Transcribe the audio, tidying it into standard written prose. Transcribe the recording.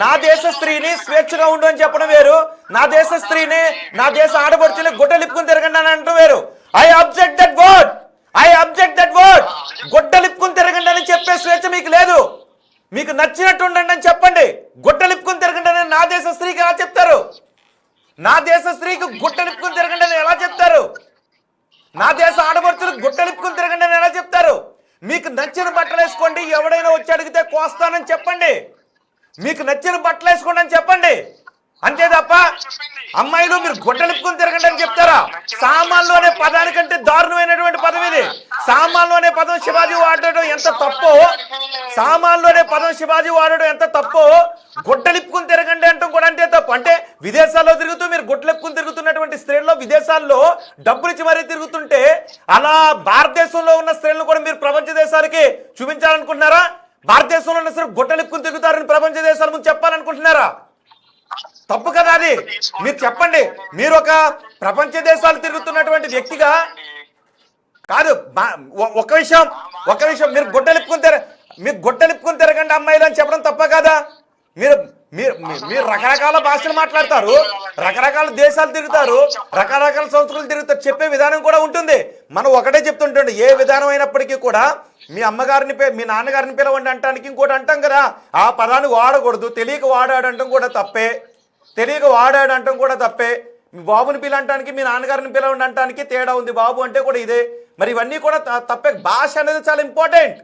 నా దేశ స్త్రీని స్వేచ్ఛగా ఉండు అని చెప్పడం వేరు, నా దేశ స్త్రీని నా దేశ ఆడపడుచుని గుడ్డలిప్పుకుని తిరగండి అని అంటూ వేరు. I object that word, I object that word. గుడ్డలిప్పుకుని తిరగండి అని చెప్పే స్వేచ్ఛ మీకు లేదు. మీకు నచ్చినట్టు ఉండండి అని చెప్పండి. గుడ్డలిప్పుకుని తిరగండి అని నా దేశ స్త్రీకి ఎలా చెప్తారు? నా దేశ స్త్రీకి గుడ్డలిప్పుకుని తిరగండి అని ఎలా చెప్తారు? నా దేశ ఆడపడుచులు గుడ్డలిప్పుకుని తిరగండి అని ఎలా చెప్తారు? మీకు నచ్చిన బట్టలు వేసుకోండి, ఎవడైనా వచ్చి అడిగితే కోస్తానని చెప్పండి. మీకు నచ్చిన బట్టలు వేసుకోండి అని చెప్పండి. అంతే తప్ప అమ్మాయిలు మీరు గుడ్డలిప్పుకుని తిరగండి అని చెప్తారా? సామాన్లు అనే పదానికంటే దారుణమైనటువంటి పదం ఇది. సామాన్లు అనే పదం శివాజీ వాడడం ఎంత తప్పో, సామాన్లు అనే పదం శివాజీ వాడడం ఎంత తప్పో, గుడ్డలిప్పుకుని తిరగండి అంటాం కూడా అంతే తప్పు. అంటే విదేశాల్లో తిరుగుతూ మీరు గుడ్డలిప్పుకుని తిరుగుతున్నటువంటి స్త్రీల్లో విదేశాల్లో డబ్బులు ఇచ్చి మరీ తిరుగుతుంటే అలా భారతదేశంలో ఉన్న స్త్రీలను కూడా మీరు ప్రపంచ దేశాలకి చూపించాలనుకుంటున్నారా? భారతదేశంలో ఉన్న స్త్రీలు గుడ్డలిప్పుకుని తిరుగుతారని ప్రపంచ దేశాల ముందు చెప్పాలనుకుంటున్నారా? తప్పు కదా అది. మీరు చెప్పండి. మీరు ఒక ప్రపంచ దేశాలు తిరుగుతున్నటువంటి వ్యక్తిగా కాదు. ఒక విషయం మీరు గుడ్డలిప్పుకుని తిరగండి అమ్మాయిలు అని చెప్పడం తప్ప కదా? మీరు మీరు మీరు రకరకాల భాషలు మాట్లాడతారు, రకరకాల దేశాలు తిరుగుతారు, రకరకాల సంస్కృతులు తిరుగుతారు, చెప్పే విధానం కూడా ఉంటుంది. మనం ఒకటే చెప్తుంటండి, ఏ విధానం అయినప్పటికీ కూడా మీ అమ్మగారిని మీ నాన్నగారిని పిలవండి అంటానికి ఇంకోటి అంటాం కదా, ఆ పదాన్ని వాడకూడదు. తెలియక వాడాడు అంటాం కూడా తప్పే, తెలియక వాడాడు అంటాం కూడా తప్పే. మీ బాబుని పిలంటానికి మీ నాన్నగారిని పిలవండి అంటానికి తేడా ఉంది. బాబు అంటే కూడా ఇదే. మరి ఇవన్నీ కూడా తప్పే. భాష అనేది చాలా ఇంపార్టెంట్.